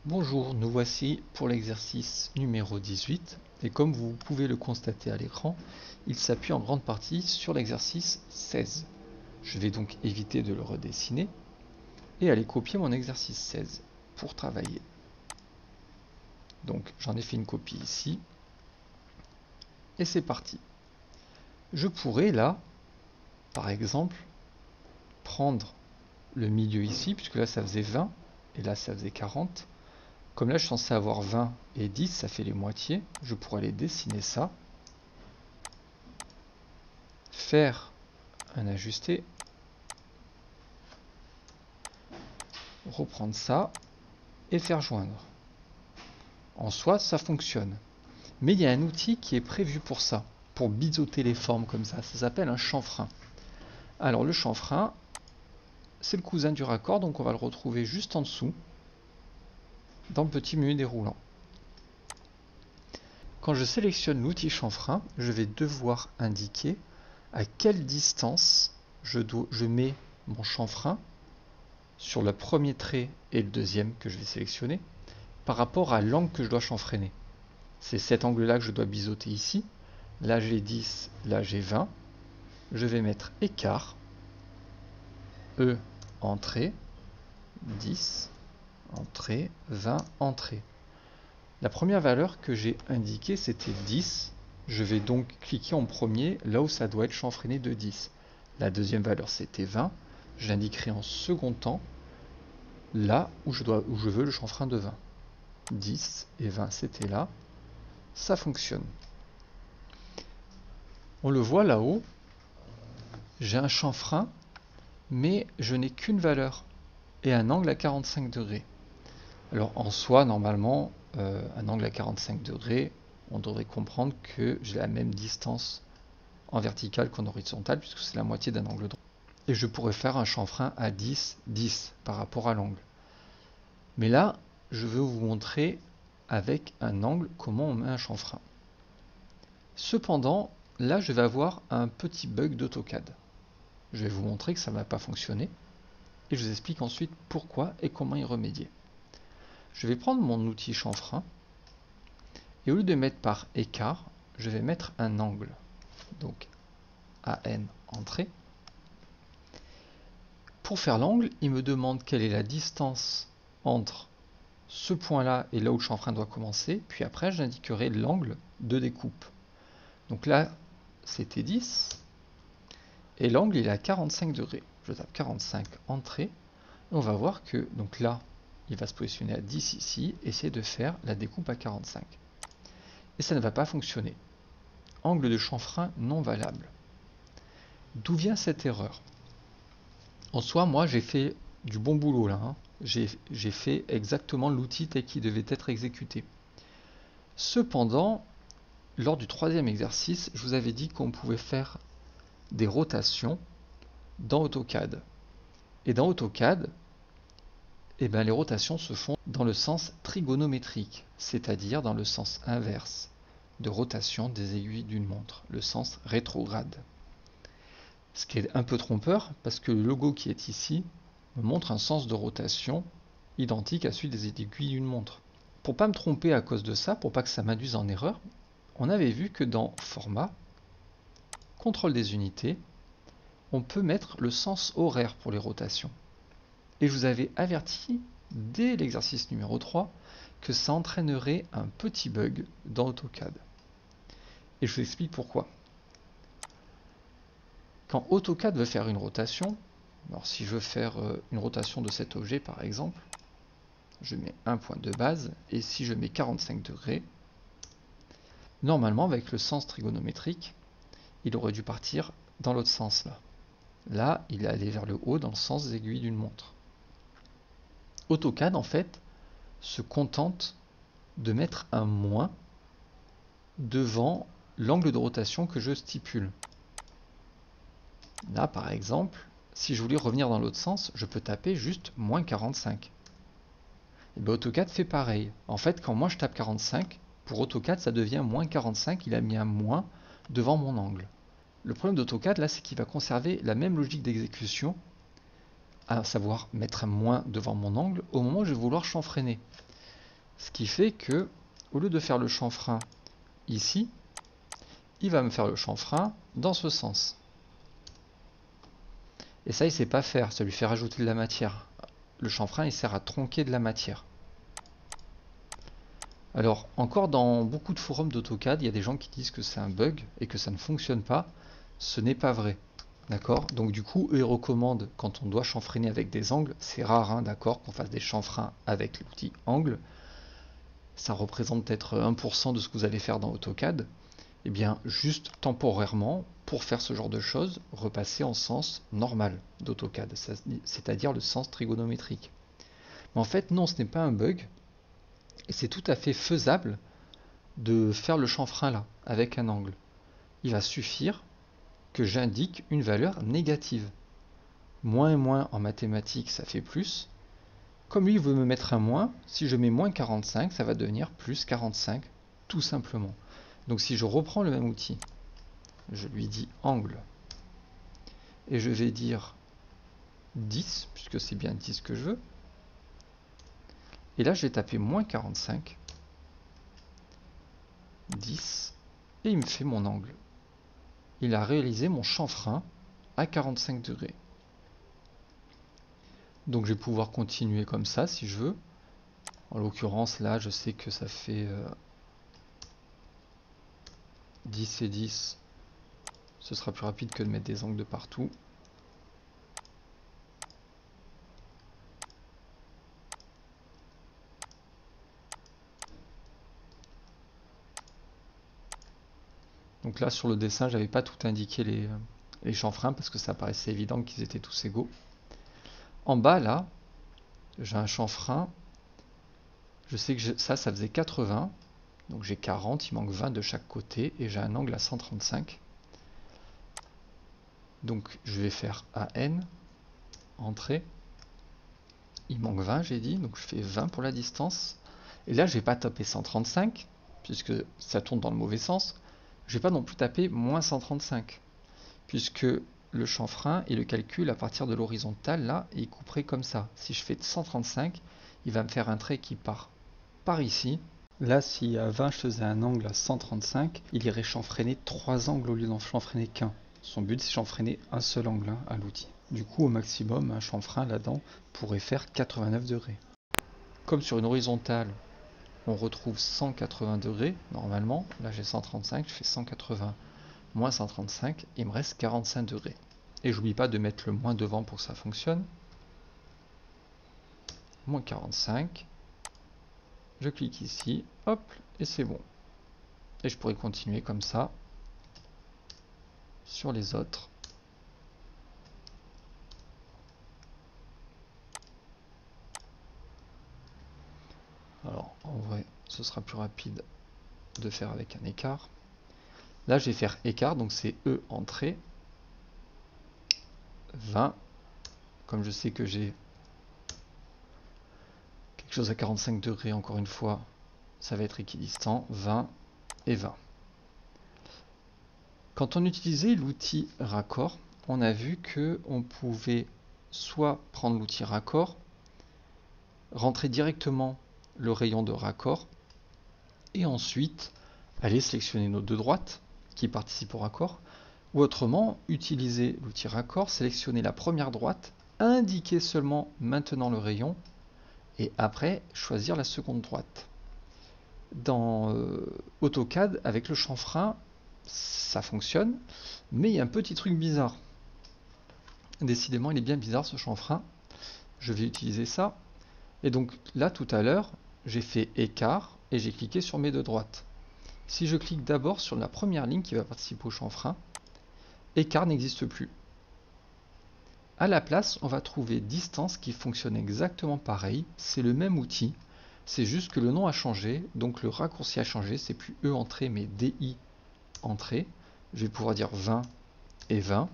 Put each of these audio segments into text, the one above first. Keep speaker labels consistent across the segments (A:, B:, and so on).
A: Bonjour, nous voici pour l'exercice numéro 18 et comme vous pouvez le constater à l'écran, il s'appuie en grande partie sur l'exercice 16. Je vais donc éviter de le redessiner et aller copier mon exercice 16 pour travailler. Donc j'en ai fait une copie ici et c'est parti. Je pourrais là, par exemple, prendre le milieu ici, puisque là ça faisait 20 et là ça faisait 40. Comme là je suis censé avoir 20 et 10, ça fait les moitiés, je pourrais aller dessiner ça, faire un ajusté, reprendre ça et faire joindre. En soi, ça fonctionne. Mais il y a un outil qui est prévu pour ça, pour biseauter les formes comme ça s'appelle un chanfrein. Alors le chanfrein, c'est le cousin du raccord, donc on va le retrouver juste en dessous, dans le petit menu déroulant. Quand je sélectionne l'outil chanfrein, je vais devoir indiquer à quelle distance je mets mon chanfrein sur le premier trait et le deuxième que je vais sélectionner par rapport à l'angle que je dois chanfreiner. C'est cet angle-là que je dois biseauter ici. Là j'ai 10, là j'ai 20. Je vais mettre écart, E, entrée, 10, entrée, 20, entrée. La première valeur que j'ai indiquée c'était 10. Je vais donc cliquer en premier là où ça doit être chanfreiné de 10. La deuxième valeur c'était 20. Je l'indiquerai en second temps là où je veux le chanfrein de 20. 10 et 20 c'était là. Ça fonctionne. On le voit là-haut, j'ai un chanfrein, mais je n'ai qu'une valeur et un angle à 45 degrés. Alors en soi, normalement, un angle à 45 degrés, on devrait comprendre que j'ai la même distance en verticale qu'en horizontale, puisque c'est la moitié d'un angle droit. Et je pourrais faire un chanfrein à 10, 10 par rapport à l'angle. Mais là, je veux vous montrer avec un angle comment on met un chanfrein. Cependant, là je vais avoir un petit bug d'AutoCAD. Je vais vous montrer que ça ne va pas fonctionner et je vous explique ensuite pourquoi et comment y remédier. Je vais prendre mon outil chanfrein et au lieu de mettre par écart, je vais mettre un angle. Donc AN entrée. Pour faire l'angle, il me demande quelle est la distance entre ce point-là et là où le chanfrein doit commencer, puis après j'indiquerai l'angle de découpe. Donc là, c'était 10. Et l'angle il est à 45 degrés. Je tape 45 entrée. Et on va voir que donc là, il va se positionner à 10 ici, essayer de faire la découpe à 45. Et ça ne va pas fonctionner. Angle de chanfrein non valable. D'où vient cette erreur? En soi, moi j'ai fait du bon boulot là. J'ai fait exactement l'outil tel qu'il devait être exécuté. Cependant, lors du troisième exercice, je vous avais dit qu'on pouvait faire des rotations dans AutoCAD. Et dans AutoCAD, les rotations se font dans le sens trigonométrique, c'est-à-dire dans le sens inverse de rotation des aiguilles d'une montre, le sens rétrograde. Ce qui est un peu trompeur parce que le logo qui est ici me montre un sens de rotation identique à celui des aiguilles d'une montre. Pour ne pas me tromper à cause de ça, pour pas que ça m'induise en erreur, on avait vu que dans Format, Contrôle des unités, on peut mettre le sens horaire pour les rotations. Et je vous avais averti dès l'exercice numéro 3 que ça entraînerait un petit bug dans AutoCAD. Et je vous explique pourquoi. Quand AutoCAD veut faire une rotation, alors si je veux faire une rotation de cet objet par exemple, je mets un point de base et si je mets 45 degrés, normalement avec le sens trigonométrique, il aurait dû partir dans l'autre sens là. Là, il est allé vers le haut dans le sens des aiguilles d'une montre. AutoCAD en fait se contente de mettre un moins devant l'angle de rotation que je stipule. Là par exemple, si je voulais revenir dans l'autre sens, je peux taper juste moins 45. Et bien AutoCAD fait pareil. En fait, quand moi je tape 45, pour AutoCAD ça devient moins 45, il a mis un moins devant mon angle. Le problème d'AutoCAD là, c'est qu'il va conserver la même logique d'exécution, à savoir mettre un moins devant mon angle au moment où je vais vouloir chanfreiner. Ce qui fait que, au lieu de faire le chanfrein ici, il va me faire le chanfrein dans ce sens. Et ça, il ne sait pas faire, ça lui fait rajouter de la matière. Le chanfrein, il sert à tronquer de la matière. Alors, encore dans beaucoup de forums d'AutoCAD, il y a des gens qui disent que c'est un bug et que ça ne fonctionne pas. Ce n'est pas vrai. D'accord? Donc du coup, eux, ils recommandent, quand on doit chanfreiner avec des angles, c'est rare, hein, d'accord, qu'on fasse des chanfreins avec l'outil angle. Ça représente peut-être 1% de ce que vous allez faire dans AutoCAD. Et bien, juste temporairement, pour faire ce genre de choses, repasser en sens normal d'AutoCAD, c'est-à-dire le sens trigonométrique. Mais en fait, non, ce n'est pas un bug, et c'est tout à fait faisable de faire le chanfrein là, avec un angle. Il va suffire que j'indique une valeur négative. Moins et moins en mathématiques, ça fait plus. Comme lui veut me mettre un moins, si je mets moins 45, ça va devenir plus 45, tout simplement. Donc si je reprends le même outil, je lui dis angle, et je vais dire 10, puisque c'est bien 10 que je veux. Et là, je vais taper moins 45, 10, et il me fait mon angle. Il a réalisé mon chanfrein à 45 degrés. Donc je vais pouvoir continuer comme ça si je veux. En l'occurrence, là, je sais que ça fait 10 et 10. Ce sera plus rapide que de mettre des angles de partout. Donc là, sur le dessin, j'avais pas tout indiqué les chanfreins parce que ça paraissait évident qu'ils étaient tous égaux. En bas, là, j'ai un chanfrein. Je sais que ça faisait 80. Donc j'ai 40, il manque 20 de chaque côté et j'ai un angle à 135. Donc je vais faire AN, entrée. Il manque 20, j'ai dit, donc je fais 20 pour la distance. Et là, je vais pas taper 135, puisque ça tourne dans le mauvais sens. Je vais pas non plus taper moins 135, puisque le chanfrein et le calcul à partir de l'horizontale, là, il couperait comme ça. Si je fais 135, il va me faire un trait qui part par ici. Là, si à 20 je faisais un angle à 135, il irait chanfreiner 3 angles au lieu d'en chanfreiner qu'un. Son but, c'est chanfreiner un seul angle à l'outil. Du coup, au maximum, un chanfrein là-dedans pourrait faire 89 degrés. Comme sur une horizontale, on retrouve 180 degrés normalement. Là, j'ai 135, je fais 180 moins 135, il me reste 45 degrés. Et j'oublie pas de mettre le moins devant pour que ça fonctionne. Moins 45. Je clique ici, hop, et c'est bon. Et je pourrais continuer comme ça sur les autres. Alors, en vrai, ce sera plus rapide de faire avec un écart. Là, je vais faire écart, donc c'est E entrée. 20. Comme je sais que j'ai quelque chose à 45 degrés, encore une fois, ça va être équidistant. 20 et 20. Quand on utilisait l'outil raccord, on a vu qu'on pouvait soit prendre l'outil raccord, rentrer directement le rayon de raccord, et ensuite aller sélectionner nos deux droites qui participent au raccord, ou autrement, utiliser l'outil raccord, sélectionner la première droite, indiquer seulement maintenant le rayon, et après choisir la seconde droite. Dans AutoCAD, avec le chanfrein, ça fonctionne, mais il y a un petit truc bizarre. Décidément, il est bien bizarre ce chanfrein. Je vais utiliser ça. Et donc là, tout à l'heure, j'ai fait écart et j'ai cliqué sur mes deux droites. Si je clique d'abord sur la première ligne qui va participer au chanfrein, écart n'existe plus. À la place, on va trouver distance qui fonctionne exactement pareil. C'est le même outil. C'est juste que le nom a changé, donc le raccourci a changé. C'est plus E entrée, mais DI entrée. Je vais pouvoir dire 20 et 20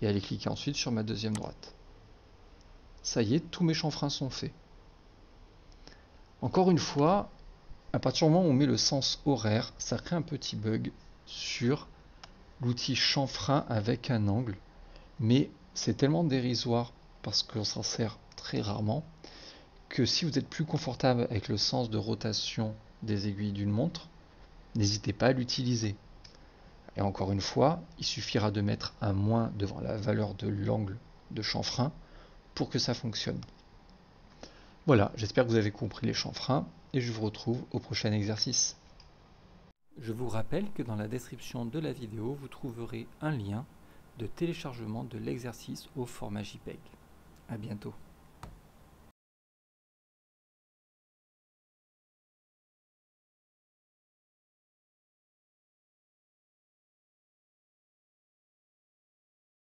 A: et aller cliquer ensuite sur ma deuxième droite. Ça y est, tous mes chanfreins sont faits. Encore une fois, à partir du moment où on met le sens horaire, ça crée un petit bug sur l'outil chanfrein avec un angle, mais c'est tellement dérisoire parce qu'on s'en sert très rarement que si vous êtes plus confortable avec le sens de rotation des aiguilles d'une montre, n'hésitez pas à l'utiliser. Et encore une fois, il suffira de mettre un moins devant la valeur de l'angle de chanfrein pour que ça fonctionne. Voilà, j'espère que vous avez compris les chanfreins et je vous retrouve au prochain exercice. Je vous rappelle que dans la description de la vidéo, vous trouverez un lien de téléchargement de l'exercice au format JPEG. À bientôt.